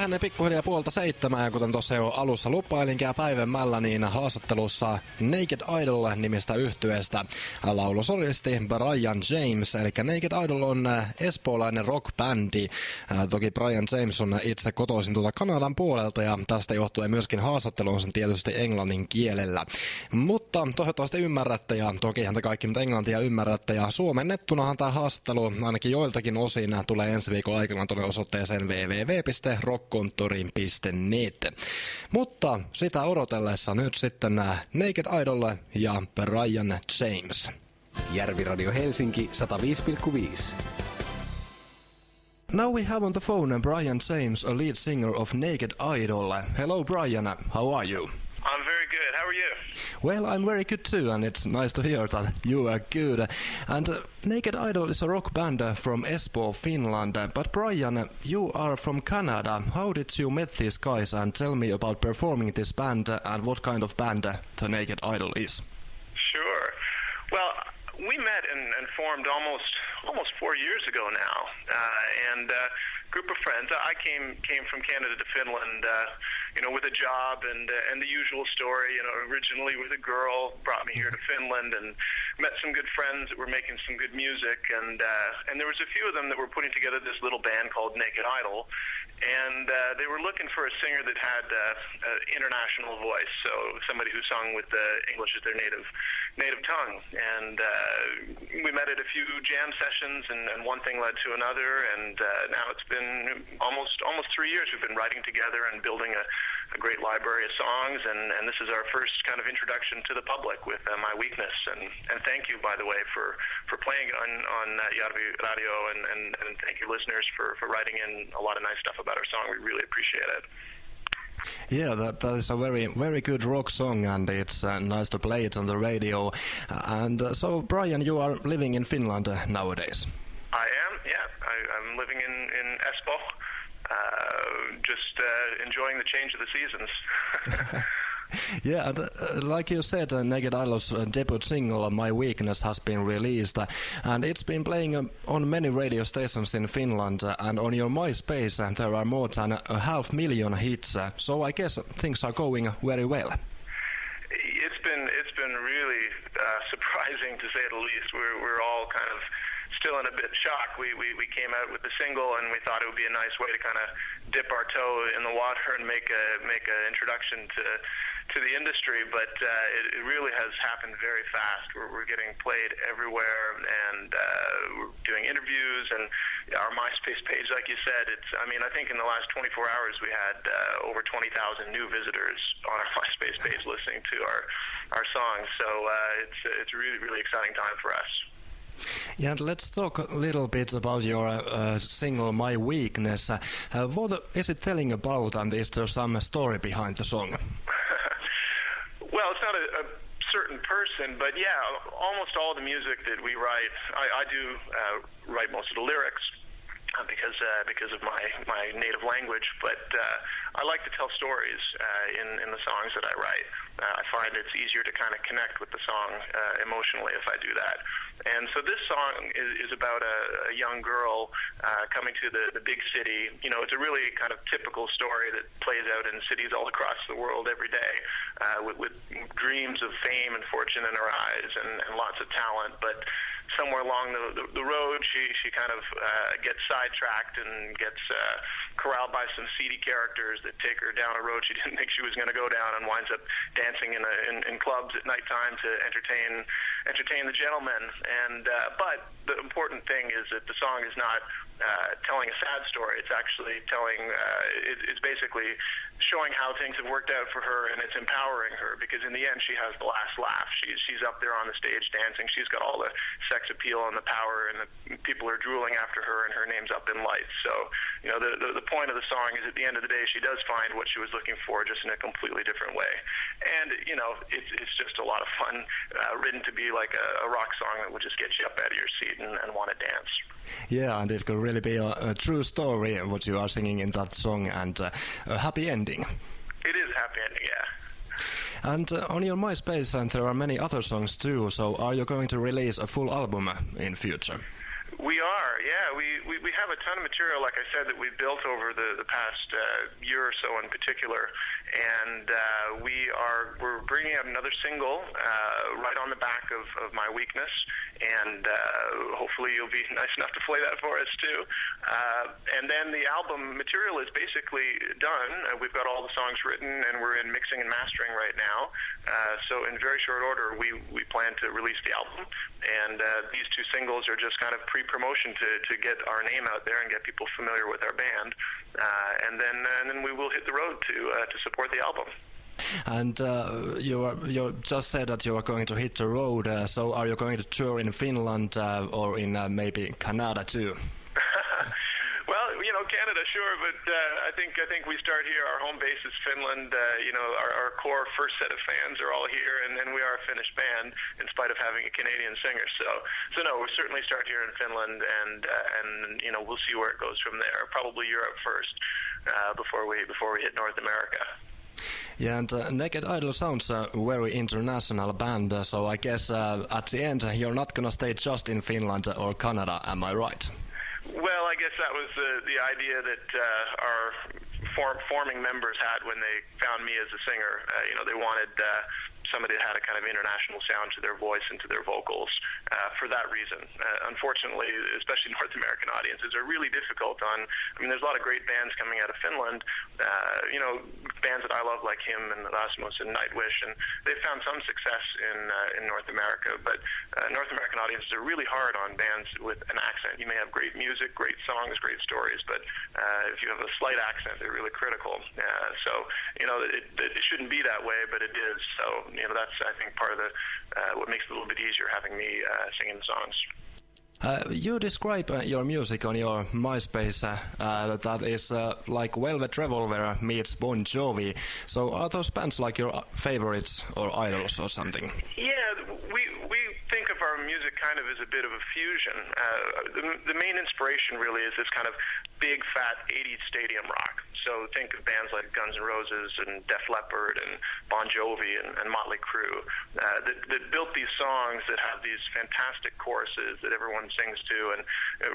Hän pikkuhiljaa 6:30, ja kuten tuossa jo alussa lupailinkin ja päivemmällä, niin haastattelussa Naked Idol-nimistä yhtyeestä laulusolisti Brian James. Eli Naked Idol on espoolainen rockbändi. Toki Brian James on itse kotoisin tuolta Kanadan puolelta, ja tästä johtuen myöskin haastattelu on sen tietysti englannin kielellä. Mutta toivottavasti ymmärrätte, ja tokihan te kaikki nyt englantia ymmärrätte, ja suomennettunahan tämä haastattelu ainakin joiltakin osin tulee ensi viikon aikana tuonne osoitteeseen www.rockkonttorin.net. Mutta sitä odotellessa nyt sitten Naked Idol ja Brian James. Järviradio Helsinki 105,5. Now we have on the phone Brian James, a lead singer of Naked Idol. Hello Brian, how are you? I'm very good. How are you? Well, I'm very good too, and it's nice to hear that you are good. And Naked Idol is a rock band from Espoo, Finland. But Brian, you are from Canada. How did you meet these guys, and tell me about performing this band and what kind of band the Naked Idol is? Sure. Well, we met and formed almost 4 years ago now, and group of friends. I came from Canada to Finland, with a job and the usual story. Originally with a girl, brought me here to Finland and met some good friends that were making some good music, and there was a few of them that were putting together this little band called Naked Idol, and they were looking for a singer that had an international voice, so somebody who sung with English as their native tongue. And we met at a few jam sessions, and one thing led to another, and now it's been almost 3 years we've been writing together and building a great library of songs, and this is our first kind of introduction to the public with My Weakness, and thank you, by the way, for playing it on Järviradio, and thank you listeners for writing in a lot of nice stuff about our song. We really appreciate it. Yeah, that is a very, very good rock song, and it's nice to play it on the radio. And so, Brian, you are living in Finland nowadays. I am, yeah. I'm living in Espoo, just enjoying the change of the seasons. Yeah, and, like you said, Naked Idol's debut single, My Weakness, has been released, and it's been playing on many radio stations in Finland, and on your MySpace there are more than 500,000 hits, so I guess things are going very well. It's been really surprising, to say the least. We're all kind of still in a bit shock. We came out with the single, and we thought it would be a nice way to kind of dip our toe in the water and make a introduction to the industry, but it really has happened very fast. We're getting played everywhere, and we're doing interviews, and our MySpace page, like you said, I think in the last 24 hours we had over 20,000 new visitors on our MySpace page listening to our songs, so it's a really, really exciting time for us. Yeah, and let's talk a little bit about your single My Weakness. What is it telling about, and is there some story behind the song? Well, it's not a certain person, but yeah, almost all the music that we write, I do write most of the lyrics because of my native language, but I like to tell stories in the songs that I write. I find it's easier to kind of connect with the song emotionally if I do that. And so this song is about a young girl coming to the big city. It's a really kind of typical story that plays out in cities all across the world every day, with dreams of fame and fortune in her eyes and lots of talent. But somewhere along the road, she kind of gets sidetracked and gets corralled by some seedy characters that take her down a road she didn't think she was going to go down, and winds up dancing in clubs at nighttime to entertain the gentlemen. And but the important thing is that the song is not telling a sad story. It's actually it's basically showing how things have worked out for her, and it's empowering her, because in the end she has the last laugh. She's up there on the stage dancing. She's got all the sex appeal and the power, and the people are drooling after her, and her name's up in lights. So the point of the song is, at the end of the day, she does find what she was looking for, just in a completely different way. And it's just a lot of fun, written to be like a rock song that would just get you up out of your seat and want to dance. Yeah, and it could really be a true story what you are singing in that song, and a happy ending. It is a happy ending, yeah. And on your MySpace, and there are many other songs too, so are you going to release a full album in future? We are, Yeah, we have a ton of material, like I said, that we've built over the past year or so in particular, and we're bringing out another single right on the back of My Weakness, and hopefully you'll be nice enough to play that for us too. And then the album material is basically done. We've got all the songs written, and we're in mixing and mastering right now. So in very short order, we plan to release the album, and these two singles are just kind of pre-promotion to get our name out there and get people familiar with our band, and then we will hit the road to support the album. And you just said that you are going to hit the road. So are you going to tour in Finland or in maybe Canada too? Well, Canada, sure, but I think we start here. Our home base is Finland. Our core first set of fans are all here, and then we are a Finnish band in spite of having a Canadian singer. So no, we'll certainly start here in Finland, and we'll see where it goes from there. Probably Europe first before we hit North America. Yeah, and Naked Idol sounds a very international band, so I guess at the end you're not going to stay just in Finland or Canada, am I right? Well, I guess that was the idea that our forming members had when they found me as a singer. They wanted somebody that had a kind of international sound to their voice and to their vocals for that reason. Unfortunately, especially North American audiences are really difficult there's a lot of great bands coming out of Finland, bands that I love like him and Rasmus and Nightwish, and they've found some success in North America, but North American audiences are really hard on bands with an accent. You may have great music, great songs, great stories, but if you have a slight accent, they're really critical. It shouldn't be that way, but it is. So, that's, I think, part of what makes it a little bit easier having me singing the songs. You describe your music on your MySpace that is like Velvet Revolver meets Bon Jovi. So are those bands like your favorites or idols or something? Yeah, we think of our music kind of as a bit of a fusion. The main inspiration really is this kind of big, fat 80s stadium rock. So think of bands like Guns N' Roses and Def Leppard and Bon Jovi and Motley Crue that built these songs that have these fantastic choruses that everyone sings to, and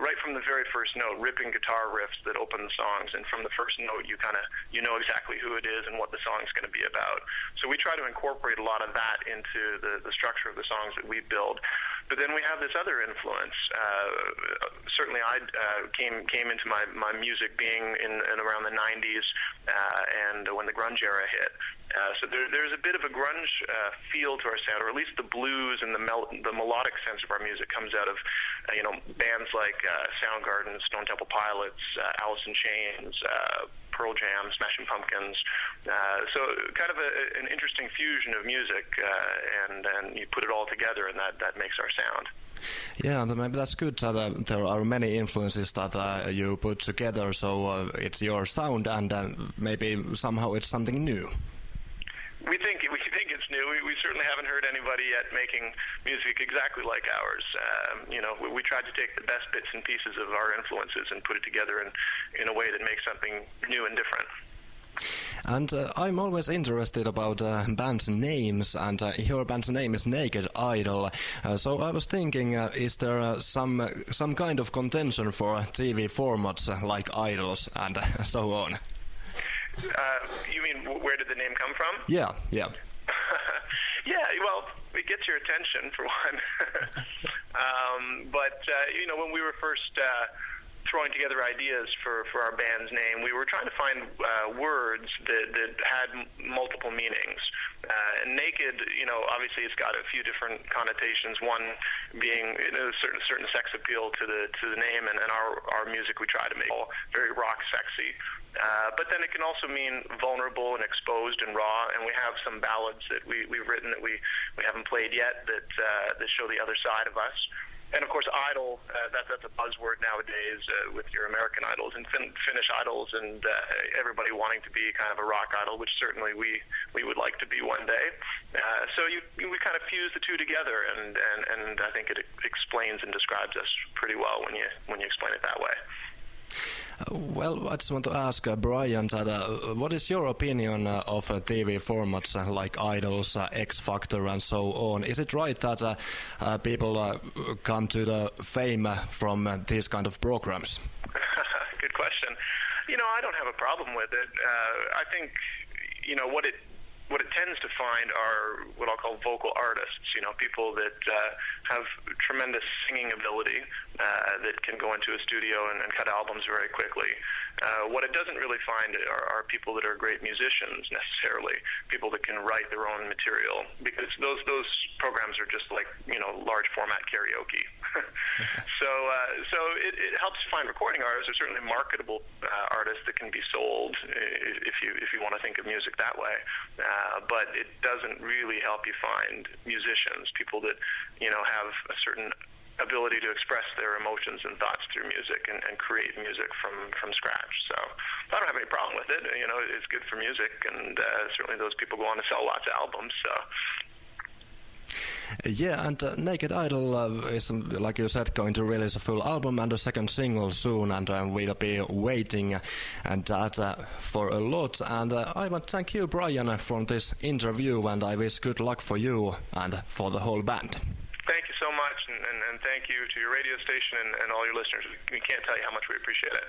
right from the very first note, ripping guitar riffs that open the songs, and from the first note you know exactly who it is and what the song's going to be about. So we try to incorporate a lot of that into the structure of the songs that we build. But then we have this other influence. Certainly I came into my music being in around the 90s and when the grunge era hit. So there's a bit of a grunge feel to our sound, or at least the blues and the melodic sense of our music comes out of bands like Soundgarden, Stone Temple Pilots, Alice in Chains, Pearl Jam, Smashing Pumpkins. So kind of an interesting fusion of music, and you put it all together, and that makes our sound. Yeah, and maybe that's good that there are many influences that you put together, so it's your sound, and maybe somehow it's something new. We think it's new. We certainly haven't heard anybody yet making music exactly like ours. We tried to take the best bits and pieces of our influences and put it together in a way that makes something new and different. And I'm always interested about bands' names, and your band's name is Naked Idol. So I was thinking, is there some kind of contention for TV formats like Idols and so on? You mean where did the name come from? Yeah. Yeah, well, it gets your attention for one. But when we were first throwing together ideas for our band's name, we were trying to find words that had multiple meanings. And naked, obviously it's got a few different connotations. One being a certain sex appeal to the name, and our music we try to make all very rock sexy. But then it can also mean vulnerable and exposed and raw, and we have some ballads that we've written that we haven't played yet that show the other side of us. And of course, idol, that's a buzzword nowadays with your American idols and Finnish idols, and everybody wanting to be kind of a rock idol, which certainly we would like to be one day. So we kind of fuse the two together, and I think it explains and describes us pretty well when you explain it that way. Well, I just want to ask Brian, that, what is your opinion of TV formats like Idols, X Factor, and so on? Is it right that people come to the fame from these kind of programs? Good question. I don't have a problem with it. I think, what it tends to find are what I'll call vocal artists, people that have tremendous singing ability that can go into a studio and cut albums very quickly. What it doesn't really find are people that are great musicians necessarily, people that can write their own material, because those programs are just like, large format karaoke. So it helps find recording artists. There's certainly marketable artists that can be sold if you want to think of music that way. But it doesn't really help you find musicians, people that, have a certain ability to express their emotions and thoughts through music and create music from scratch. So I don't have any problem with it. It's good for music, and certainly those people go on to sell lots of albums. So. Yeah, and Naked Idol is, like you said, going to release a full album and a second single soon, and we'll be waiting and that for a lot. And I want to thank you, Brian, for this interview, and I wish good luck for you and for the whole band. Thank you so much, and thank you to your radio station and all your listeners. We can't tell you how much we appreciate it.